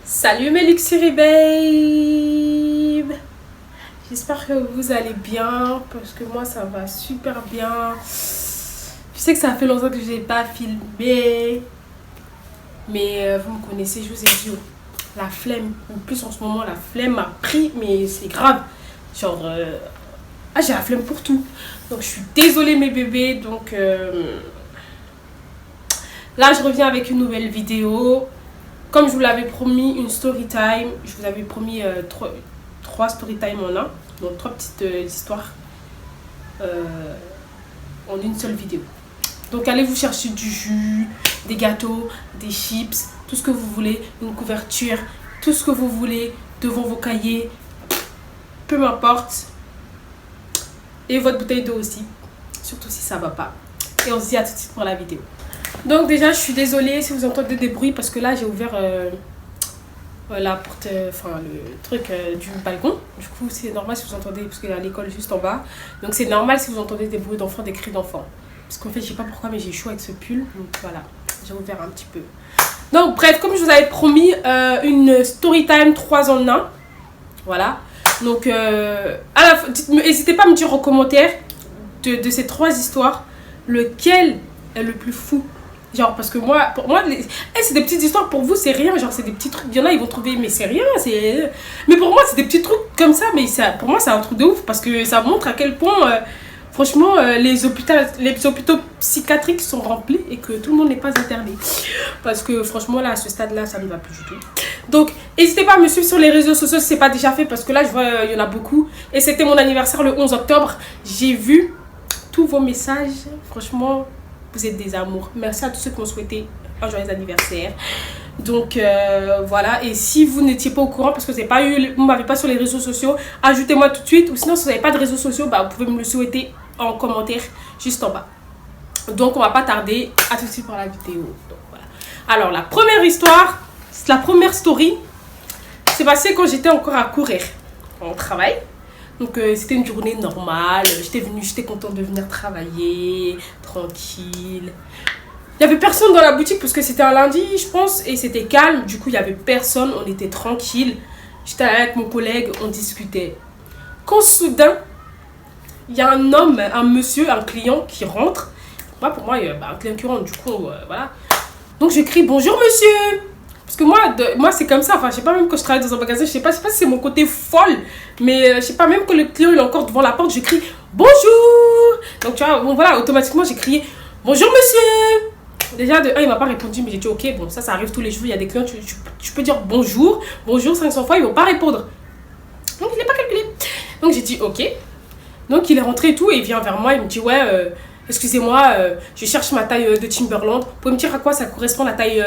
Salut mes luxury babe. J'espère que vous allez bien parce que moi ça va super bien. Je sais que ça fait longtemps que je n'ai pas filmé, mais vous me connaissez, je vous ai dit, la flemme. En plus en ce moment la flemme m'a pris, mais c'est grave. Genre, j'ai la flemme pour tout. Donc je suis désolée mes bébés. Donc là je reviens avec une nouvelle vidéo. Comme je vous l'avais promis, une story time. Je vous avais promis trois story time en un. Donc 3 petites histoires en une seule vidéo. Donc allez vous chercher du jus, des gâteaux, des chips, tout ce que vous voulez, une couverture, tout ce que vous voulez devant vos cahiers, peu m'importe. Et votre bouteille d'eau aussi, surtout si ça va pas. Et on se dit à tout de suite pour la vidéo. Donc déjà je suis désolée si vous entendez des bruits parce que là j'ai ouvert la porte, le truc du balcon. Du coup c'est normal si vous entendez, parce qu'il y a l'école juste en bas. Donc c'est normal si vous entendez des bruits d'enfants, des cris d'enfants. Parce qu'en fait je sais pas pourquoi mais j'ai chaud avec ce pull. Donc voilà, j'ai ouvert un petit peu. Donc bref, comme je vous avais promis, une story time 3 en 1. Voilà. Donc n'hésitez pas à me dire en commentaire de ces 3 histoires lequel est le plus fou. Genre parce que pour moi c'est des petites histoires, pour vous c'est rien, genre c'est des petits trucs, il y en a ils vont trouver mais c'est rien, mais pour moi c'est des petits trucs comme ça, mais pour moi c'est un truc de ouf parce que ça montre à quel point franchement les hôpitaux psychiatriques sont remplis et que tout le monde n'est pas interné, parce que franchement là à ce stade là ça ne va plus du tout. Donc n'hésitez pas à me suivre sur les réseaux sociaux si c'est pas déjà fait, parce que là je vois il y en a beaucoup et c'était mon anniversaire le 11 octobre. J'ai vu tous vos messages, franchement vous êtes des amours. Merci à tous ceux qui m'ont souhaité un joyeux anniversaire. Donc voilà, et si vous n'étiez pas au courant parce que vous ne m'avez pas sur les réseaux sociaux, ajoutez-moi tout de suite, ou sinon si vous n'avez pas de réseaux sociaux, vous pouvez me le souhaiter en commentaire juste en bas. Donc on va pas tarder, à tout de suite pour la vidéo. Donc, voilà. Alors la première histoire, la première story, c'est passé quand j'étais encore à courir en travail. Donc c'était une journée normale, j'étais contente de venir travailler, tranquille. Il n'y avait personne dans la boutique parce que c'était un lundi je pense et c'était calme, du coup il n'y avait personne, on était tranquille. J'étais avec mon collègue, on discutait. Quand soudain, il y a un homme, un monsieur, un client qui rentre. Pour moi, il y a un client qui rentre, du coup voilà. Donc je crie bonjour monsieur. Parce que moi c'est comme ça, enfin je sais pas, même quand je travaille dans un magasin, je sais pas si c'est mon côté folle, mais je sais pas, même quand le client il est encore devant la porte, je crie bonjour. Donc tu vois, bon voilà, automatiquement j'ai crié bonjour monsieur. Déjà de 1 il m'a pas répondu, mais j'ai dit ok, bon ça arrive tous les jours, il y a des clients, tu peux dire bonjour 500 fois, ils vont pas répondre. Donc il n'est pas calculé. Donc j'ai dit ok. Donc il est rentré et tout, et il vient vers moi, il me dit ouais excusez-moi, je cherche ma taille de Timberland. Vous pouvez me dire à quoi ça correspond la taille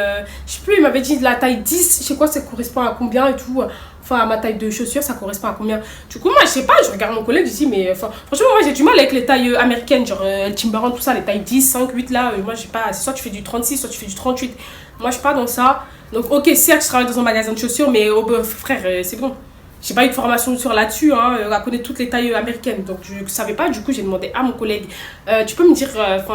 je sais plus, il m'avait dit la taille 10. Je sais quoi, ça correspond à combien et tout. Enfin, à ma taille de chaussures, ça correspond à combien. Du coup, moi, je sais pas, je regarde mon collègue, je dis, mais franchement, moi, j'ai du mal avec les tailles américaines. Genre, Timberland, tout ça, les tailles 10, 5, 8, là. Moi, j'ai pas. Soit tu fais du 36, soit tu fais du 38. Moi, je suis pas dans ça. Donc, ok, certes, je travaille dans un magasin de chaussures, mais frère, c'est bon. J'ai pas eu de formation sur là-dessus, à connaître toutes les tailles américaines. Donc je savais pas, du coup j'ai demandé à mon collègue, tu peux me dire,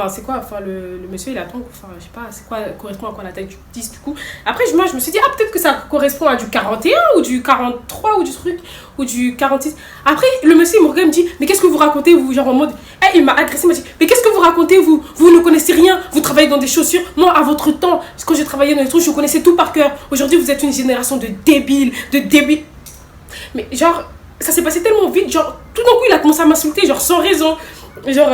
c'est quoi, le monsieur il attend, je sais pas, c'est quoi, correspond à quoi la taille du 10 du coup. Après moi je me suis dit, peut-être que ça correspond à du 41 ou du 43 ou du truc, ou du 46. Après le monsieur il me regarde, il me dit, mais qu'est-ce que vous racontez vous, genre en mode, il m'a agressé, il m'a dit, mais qu'est-ce que vous racontez vous ne connaissez rien, vous travaillez dans des chaussures. Moi à votre temps, quand j'ai travaillé dans les trucs, je connaissais tout par cœur. Aujourd'hui vous êtes une génération de débiles. Mais genre, ça s'est passé tellement vite, genre, tout d'un coup, il a commencé à m'insulter, genre, sans raison. Genre,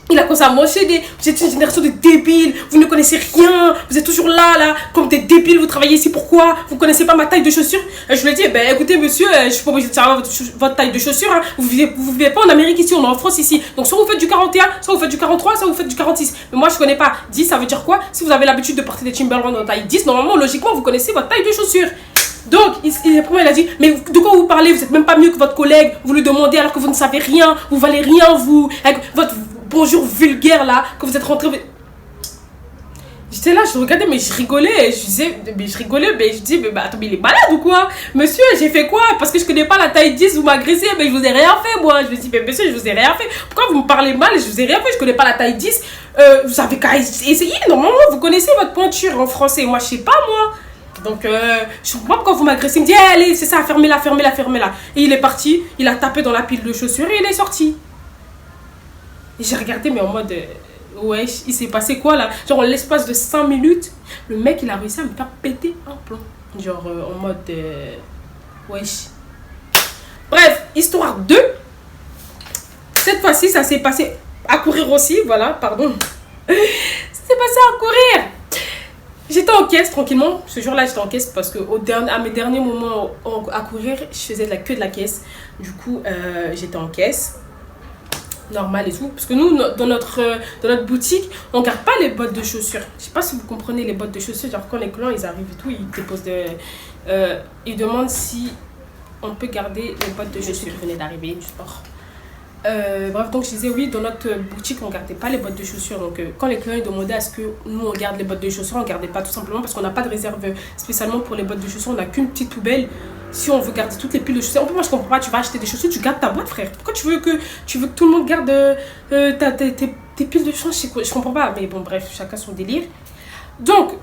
il a commencé à m'enchaîner. Vous êtes une génération de débiles, vous ne connaissez rien, vous êtes toujours là, comme des débiles, vous travaillez ici, pourquoi? Vous ne connaissez pas ma taille de chaussures? Je lui ai dit, écoutez, monsieur, je suis pas obligée de savoir votre taille de chaussures, Vous vivez pas en Amérique ici, on est en France ici. Donc, soit vous faites du 41, soit vous faites du 43, soit vous faites du 46. Mais moi, je connais pas. 10, ça veut dire quoi? Si vous avez l'habitude de porter des Timberland en taille 10, normalement, logiquement, vous connaissez votre taille de chaussures. Donc, il a dit, mais de quoi vous parlez? Vous n'êtes même pas mieux que votre collègue. Vous lui demandez alors que vous ne savez rien. Vous valez rien, vous. Avec votre bonjour vulgaire, là, que vous êtes rentré. J'étais là, je regardais, mais je rigolais. Je disais, mais je rigolais, mais je dis, mais attends, mais il est malade ou quoi? Monsieur, j'ai fait quoi? Parce que je connais pas la taille 10, vous m'agressez, mais je vous ai rien fait, moi. Je me dis, mais monsieur, je vous ai rien fait. Pourquoi vous me parlez mal? Je vous ai rien fait, je connais pas la taille 10. Vous avez qu'à essayer. Normalement, vous connaissez votre pointure en français. Moi, je sais pas, moi. Donc, je comprends pas pourquoi vous m'agressez. Il me dit, hey, allez, c'est ça, fermez-la, fermez-la, fermez-la. Et il est parti, il a tapé dans la pile de chaussures et il est sorti. Et j'ai regardé, mais en mode, ouais, il s'est passé quoi là? Genre, en l'espace de 5 minutes, le mec, il a réussi à me faire péter un plomb. Genre, en mode, wesh. Bref, histoire 2. Cette fois-ci, ça s'est passé à courir aussi, voilà, pardon. Ça s'est passé à courir. J'étais en caisse tranquillement. Ce jour-là, j'étais en caisse parce que à mes derniers moments à courir, je faisais que de la caisse. Du coup, j'étais en caisse. Normal et tout. Parce que nous, dans notre boutique, on ne garde pas les bottes de chaussures. Je sais pas si vous comprenez les bottes de chaussures. Genre, quand les clients ils arrivent et tout, ils déposent ils demandent si on peut garder les bottes de chaussures qui venaient d'arriver du sport. Bref, donc je disais oui, dans notre boutique on ne gardait pas les bottes de chaussures. Donc quand les clients ils demandaient à ce que nous on garde les bottes de chaussures, on ne gardait pas tout simplement parce qu'on n'a pas de réserve spécialement pour les bottes de chaussures. On n'a qu'une petite poubelle. Si on veut garder toutes les piles de chaussures, en plus moi je comprends pas, tu vas acheter des chaussures, tu gardes ta boîte, frère. Pourquoi tu veux que tout le monde garde tes piles de chaussures? Je comprends pas, mais bon bref, chacun son délire. Donc,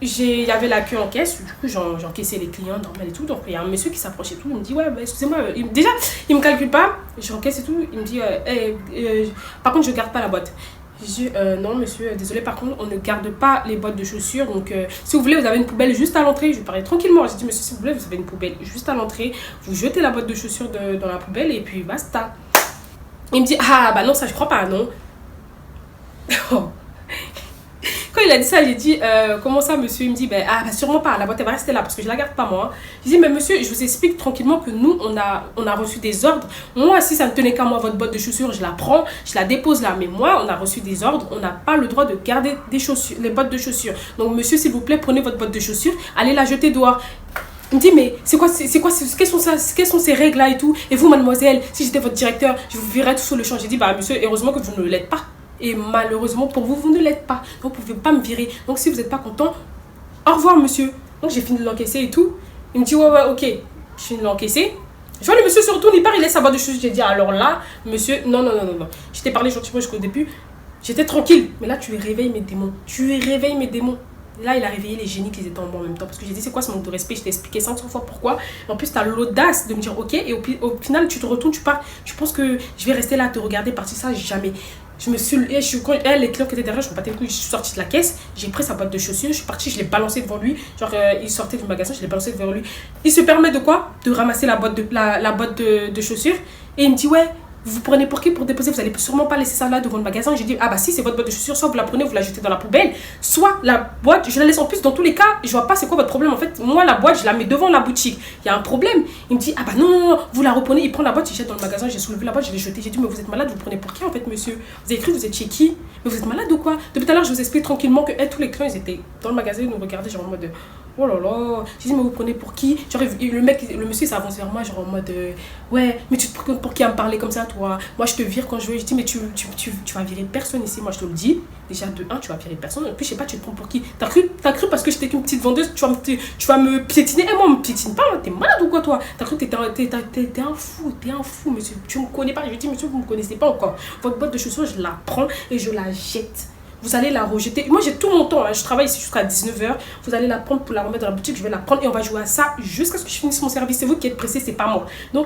il y avait la queue en caisse, du coup j'encaissais les clients normal et tout. Donc il y a un monsieur qui s'approche et tout, il me dit ouais bah, excusez-moi, déjà il me calcule pas, j'encaisse et tout, il me dit par contre je garde pas la boîte. Je dis non monsieur, désolé, par contre on ne garde pas les boîtes de chaussures, donc si vous voulez vous avez une poubelle juste à l'entrée. Je lui parlais tranquillement, j'ai dit monsieur si vous voulez vous avez une poubelle juste à l'entrée, vous jetez la boîte de chaussures dans la poubelle et puis basta. Il me dit ah bah non ça je crois pas non. Quand il a dit ça, j'ai dit comment ça monsieur? Il me dit bah sûrement pas, la boîte elle va rester là parce que je la garde pas moi. J'ai dit mais monsieur je vous explique tranquillement que nous on a reçu des ordres. Moi si ça ne tenait qu'à moi votre boîte de chaussures je la prends, je la dépose là, mais moi on a reçu des ordres, on n'a pas le droit de garder des chaussures, les boîtes de chaussures. Donc monsieur s'il vous plaît prenez votre boîte de chaussures, allez la jeter dehors. Il me dit mais quelles sont ces règles là et tout? Et vous mademoiselle, si j'étais votre directeur je vous virerais tout sur le champ. J'ai dit bah monsieur heureusement que vous ne l'êtes pas. Et malheureusement pour vous, vous ne l'êtes pas. Donc vous ne pouvez pas me virer. Donc si vous n'êtes pas content, au revoir monsieur. Donc j'ai fini de l'encaisser et tout. Il me dit ouais ok. Je finis de l'encaisser. Je vois le monsieur se retourne, il part, il laisse sa boîte de chaussures. J'ai dit alors là, monsieur, non. Je t'ai parlé gentiment jusqu'au début. J'étais tranquille. Mais là tu réveilles mes démons. Là, il a réveillé les génies qui étaient en moi en même temps. Parce que j'ai dit, c'est quoi ce manque de respect? Je t'ai expliqué 500 fois pourquoi. En plus, tu as l'audace de me dire, ok. Et au final, tu te retournes, tu pars. Tu penses que je vais rester là à te regarder partir ça? Jamais. Je me suis... les clients qui étaient derrière, je me battais le couille. Je suis sortie de la caisse. J'ai pris sa boîte de chaussures. Je suis partie, je l'ai balancée devant lui. Genre, il sortait du magasin, je l'ai balancée devant lui. Il se permet de quoi? De ramasser la boîte de chaussures. Et il me dit, ouais. Vous prenez pour qui pour déposer? Vous n'allez sûrement pas laisser ça là devant le magasin. J'ai dit, ah bah si, c'est votre boîte de chaussures, soit vous la prenez, vous la jetez dans la poubelle, soit la boîte, je la laisse en plus. Dans tous les cas, je vois pas c'est quoi votre problème. En fait, moi, la boîte, je la mets devant la boutique. Il y a un problème. Il me dit, ah bah non, vous la reprenez. Il prend la boîte, il jette dans le magasin. J'ai soulevé la boîte, je l'ai jetée. J'ai dit, mais vous êtes malade, vous prenez pour qui en fait, monsieur? Vous avez cru que vous êtes chez qui? Mais vous êtes malade ou quoi? Depuis tout à l'heure, je vous explique tranquillement que tous les clients, ils étaient dans le magasin, ils nous regardaient, genre en mode. Oh là là, j'ai dit mais vous prenez pour qui? Genre le monsieur s'avance vers moi genre en mode ouais mais tu te prends pour qui à me parler comme ça toi? Moi je te vire quand je veux. Je dis mais tu vas virer personne ici, moi je te le dis. Déjà de 1 tu vas virer personne. En plus je sais pas tu te prends pour qui? T'as cru parce que j'étais qu'une petite vendeuse tu vas me piétiner? Et moi on me piétine pas, t'es malade ou quoi toi? T'as cru que t'es un fou monsieur, tu me connais pas. Je lui dis monsieur vous me connaissez pas encore. Votre boîte de chaussures je la prends et je la jette. Vous allez la rejeter. Moi, j'ai tout mon temps. Hein. Je travaille ici jusqu'à 19h. Vous allez la prendre pour la remettre dans la boutique. Je vais la prendre et on va jouer à ça jusqu'à ce que je finisse mon service. C'est vous qui êtes pressé, c'est pas moi. Donc,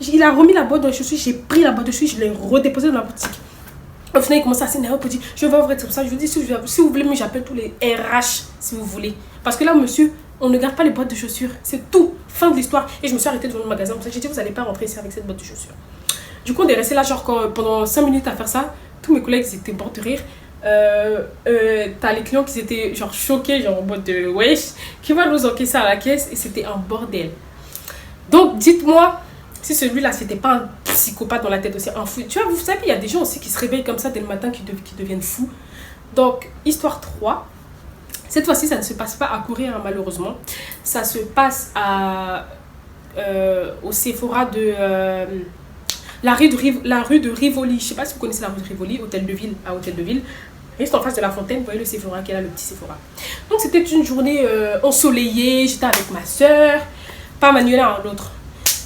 il a remis la boîte dans les chaussures. J'ai pris la boîte de chaussures. Je l'ai redéposée dans la boutique. Au final, il commence à s'énerver pour dire je vais ouvrir tout ça. Je lui dis si vous voulez, mais j'appelle tous les RH si vous voulez. Parce que là, monsieur, on ne garde pas les boîtes de chaussures. C'est tout. Fin de l'histoire. Et je me suis arrêtée devant le magasin. J'ai dit vous n'allez pas rentrer ici avec cette boîte de chaussures. Du coup, on est resté là genre pendant 5 minutes à faire ça. Tous mes collègues étaient morts de rire. T'as les clients qui étaient genre choqués, genre en mode de wesh, qui va nous encaisser à la caisse et c'était un bordel. Donc dites-moi si celui-là c'était pas un psychopathe dans la tête aussi, un fou. Tu vois, vous savez, il y a des gens aussi qui se réveillent comme ça dès le matin qui deviennent fous. Donc, histoire 3. Cette fois-ci, ça ne se passe pas à courir, hein, malheureusement. Ça se passe au Sephora de la rue de Rivoli. Je sais pas si vous connaissez la rue de Rivoli, Hôtel de Ville, à Hôtel de Ville. Juste en face de la fontaine, vous voyez le Sephora qui est là, le petit Sephora. Donc c'était une journée ensoleillée. J'étais avec ma soeur, pas Manuela, l'autre.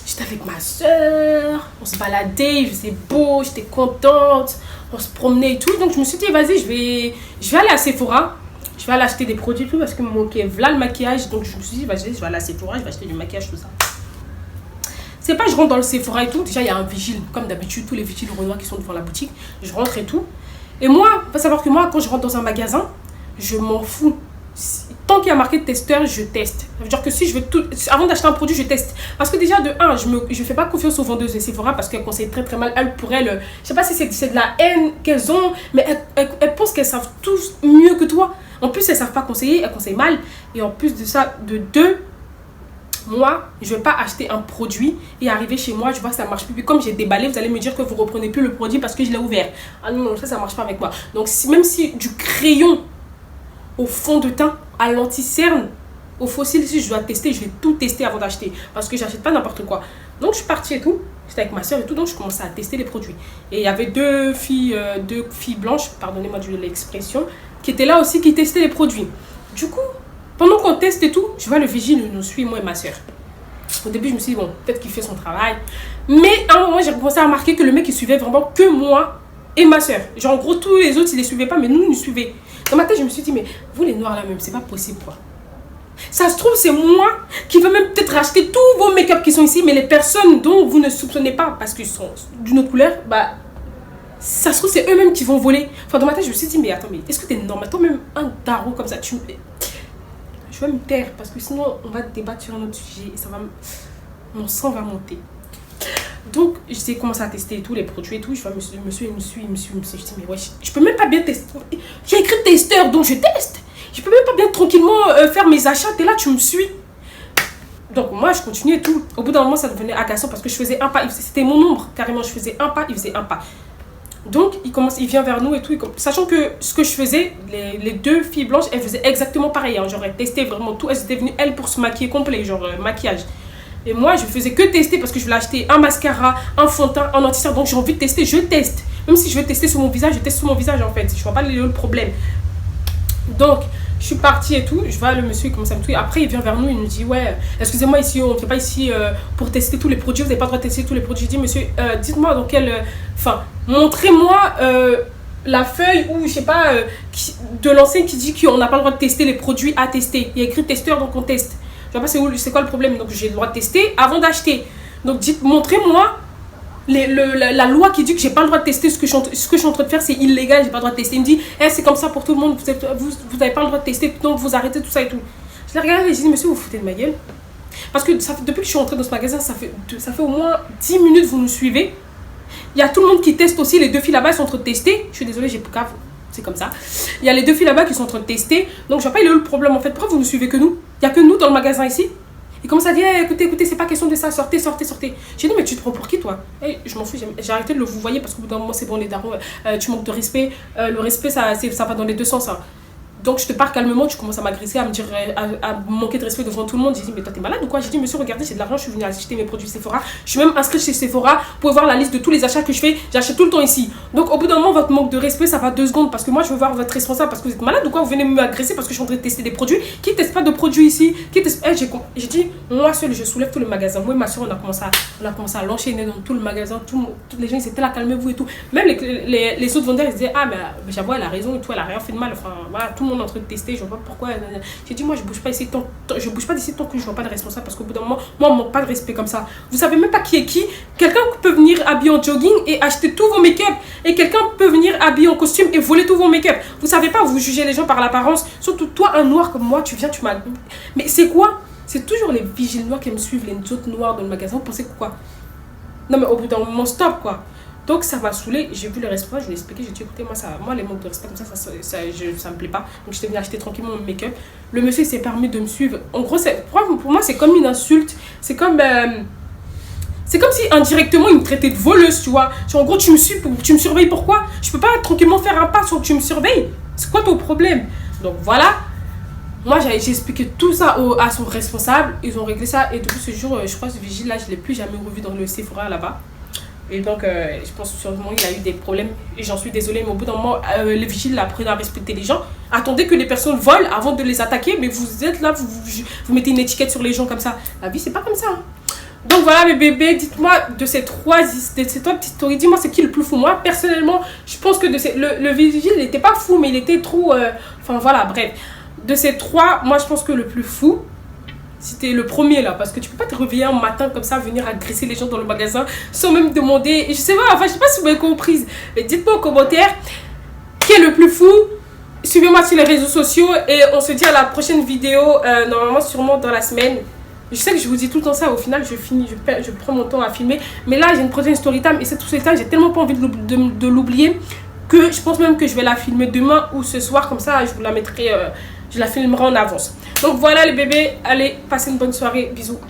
J'étais avec ma soeur, on se baladait, il faisait beau, j'étais contente, on se promenait et tout. Donc je me suis dit, vas-y, je vais aller à Sephora. Je vais aller acheter des produits tout parce que me manquait voilà le maquillage. Donc je me suis dit, je vais aller à Sephora, je vais acheter du maquillage, tout ça. C'est pas je rentre dans le Sephora et tout. Déjà, il y a un vigile, comme d'habitude, tous les vigiles renois qui sont devant la boutique. Je rentre et tout. Et moi, il faut savoir que moi, quand je rentre dans un magasin, je m'en fous. Tant qu'il y a marqué testeur, je teste. Ça veut dire que si je veux tout, avant d'acheter un produit, je teste. Parce que déjà, de 1, je fais pas confiance aux vendeuses de Sephora parce qu'elles conseillent très très mal. Elles, pour elles, je sais pas si c'est de la haine qu'elles ont, mais elles pensent qu'elles savent tous mieux que toi. En plus, elles savent pas conseiller, elles conseillent mal. Et en plus de ça, de 2, moi, je vais pas acheter un produit et arriver chez moi, je vois que ça marche plus. Puis comme j'ai déballé, vous allez me dire que vous reprenez plus le produit parce que je l'ai ouvert. Ah non, ça marche pas avec moi. Donc même si du crayon au fond de teint, à l'anti-cerne, au fossile, si je dois tester, je vais tout tester avant d'acheter. Parce que j'achète pas n'importe quoi. Donc je suis partie et tout. J'étais avec ma soeur et tout. Donc je commençais à tester les produits. Et il y avait deux filles blanches, pardonnez-moi de l'expression, qui étaient là aussi, qui testaient les produits. Du coup, pendant qu'on teste et tout, je vois le vigile nous suit, moi et ma soeur. Au début, je me suis dit, bon, peut-être qu'il fait son travail. Mais à un moment, j'ai commencé à remarquer que le mec, il suivait vraiment que moi et ma soeur. Genre, en gros, tous les autres, ils les suivaient pas, mais nous, ils nous suivaient. Dans ma tête, je me suis dit, mais vous, les noirs là même, c'est pas possible, quoi. Ça se trouve, c'est moi qui veux même peut-être racheter tous vos make-up qui sont ici, mais les personnes dont vous ne soupçonnez pas, parce qu'ils sont d'une autre couleur, bah, ça se trouve, c'est eux-mêmes qui vont voler. Enfin, dans ma tête, je me suis dit, mais attends, mais est-ce que t'es normal? Toi-même, un tarot comme ça, je vais me taire, parce que sinon, on va débattre sur un autre sujet et ça va... Mon sang va monter. Donc, j'ai commencé à tester tous les produits et tout. Je vois, monsieur, il me suit. Je dis, mais ouais, je peux même pas bien tester. J'ai écrit testeur, donc je teste. Je peux même pas bien tranquillement faire mes achats. T'es là, tu me suis. Donc, moi, je continuais et tout. Au bout d'un moment, ça devenait agaçant parce que je faisais un pas. C'était mon ombre, carrément. Je faisais un pas, il faisait un pas. Donc, il vient vers nous et tout. Sachant que ce que je faisais, les deux filles blanches, elles faisaient exactement pareil. Hein. Genre, elles testaient vraiment tout. Elles étaient venues, elles, pour se maquiller complet, genre maquillage. Et moi, je faisais que tester parce que je voulais acheter un mascara, un fond de teint, un anti-cerne. Donc, j'ai envie de tester, je teste. Même si je veux tester sur mon visage, je teste sur mon visage en fait. Je vois pas le problème. Donc, je suis partie et tout. Je vois le monsieur, il commence à me touiller. Après, il vient vers nous, il nous dit, ouais, excusez-moi, ici, on ne fait pas ici pour tester tous les produits. Vous n'avez pas le droit de tester tous les produits. Je dis, monsieur, dites-moi dans quel. Enfin, montrez-moi la feuille ou, je sais pas, de l'enseigne qui dit qu'on n'a pas le droit de tester les produits à tester. Il y a écrit testeur, donc on teste. Je ne sais pas c'est quoi le problème. Donc, j'ai le droit de tester avant d'acheter. Donc, montrez-moi la loi qui dit que j'ai pas le droit de tester ce que je suis en train de faire, c'est illégal, j'ai pas le droit de tester. Il me dit, c'est comme ça pour tout le monde, vous n'avez pas le droit de tester, donc vous arrêtez tout ça et tout. Je l'ai regardé et j'ai dit, monsieur, vous vous foutez de ma gueule. Parce que depuis que je suis entrée dans ce magasin, ça fait au moins 10 minutes vous nous suivez. Il y a tout le monde qui teste aussi, les deux filles là-bas sont en train de tester. Je suis désolée, j'ai pas, c'est comme ça. Il y a les deux filles là-bas qui sont en train de tester. Donc je vois pas, il est où le problème en fait. Pourquoi vous ne suivez que nous? Il y a que nous dans le magasin ici. Il commence à dire, écoutez, c'est pas question de ça, sortez. J'ai dit, mais tu te prends pour qui, toi? Je m'en fous, j'ai arrêté de le vous voyez parce qu'au bout d'un moment, c'est bon, les darons, tu manques de respect. Le respect, ça va dans les deux sens. Hein. Donc, je te pars calmement, tu commences à m'agresser, à me dire, à manquer de respect devant tout le monde. J'ai dit, mais toi, t'es malade ou quoi? J'ai dit, monsieur, regardez, j'ai de l'argent, je suis venue acheter mes produits Sephora. Je suis même inscrite chez Sephora. Vous pouvez voir la liste de tous les achats que je fais. J'achète tout le temps ici. Donc, au bout d'un moment, votre manque de respect, ça va 2 secondes parce que moi, je veux voir votre responsable parce que vous êtes malade ou quoi? Vous venez m'agresser parce que je suis en train de tester des produits. Qui ne teste pas de produits ici? J'ai dit, moi seule, je soulève tout le magasin. Moi et ma soeur, on a commencé à l'enchaîner dans tout le magasin. Tous les gens, ils étaient là, calmez-vous et tout. Même les autres vendeurs, ils disaient, ah, mais j'avoue, elle a raison et tout, elle a rien fait de mal. Enfin, voilà, tout le monde est en train de tester. Je vois pas pourquoi. J'ai dit, moi, je bouge pas ici je bouge pas d'ici tant que je vois pas de responsable parce qu'au bout d'un moment, moi, on manque pas de respect comme ça. Vous savez même pas qui est qui. Quelqu'un peut venir habillé en jogging et acheter tous vos make-up. Et quelqu'un peut venir habillé en costume et voler tous vos make-up. Vous savez pas, vous jugez les gens par l'apparence. Surtout toi, un noir comme moi, tu viens, tu m'as. Mais c'est quoi? C'est toujours les vigiles noirs qui me suivent, les autres noirs dans le magasin. Vous pensez quoi? Non, mais au bout d'un moment, stop quoi. Donc ça m'a saoulé, j'ai vu le responsable, je lui ai expliqué, j'ai dit écoutez, moi les manques de respect comme ça me plaît pas. Donc j'étais venue acheter tranquillement mon make-up. Le monsieur s'est permis de me suivre. En gros, pour moi, c'est comme une insulte. C'est comme si indirectement il me traitait de voleuse, tu vois. En gros, tu me surveilles pourquoi? Je peux pas tranquillement faire un pas sans que tu me surveilles. C'est quoi ton problème? Donc voilà. Moi, j'ai expliqué tout ça à son responsable. Ils ont réglé ça. Et depuis ce jour, je crois que ce vigile là, je ne l'ai plus jamais revu dans le Sephora là-bas. Et donc, je pense sûrement qu'il a eu des problèmes. Et j'en suis désolée, mais au bout d'un moment, le vigile apprenait à respecter les gens. Attendez que les personnes volent avant de les attaquer. Mais vous êtes là, vous mettez une étiquette sur les gens comme ça. La vie, c'est pas comme ça. Hein. Donc voilà, mes bébés, dites-moi de ces trois petites stories, dis-moi c'est qui le plus fou. Moi, personnellement, je pense que le vigile, il n'était pas fou, mais il était trop... Enfin voilà, bref. de ces 3, moi je pense que le plus fou, c'était le premier là, parce que tu peux pas te réveiller un matin comme ça, venir agresser les gens dans le magasin sans même demander. Je sais pas, enfin je sais pas si vous m'avez comprise. Mais dites-moi en commentaire qui est le plus fou. Suivez-moi sur les réseaux sociaux et on se dit à la prochaine vidéo, normalement sûrement dans la semaine. Je sais que je vous dis tout le temps ça, au final je prends mon temps à filmer. Mais là j'ai une prochaine story time et cette story time j'ai tellement pas envie de l'oublier que je pense même que je vais la filmer demain ou ce soir, comme ça je vous la mettrai, je la filmerai en avance. Donc voilà les bébés, allez, passez une bonne soirée, bisous.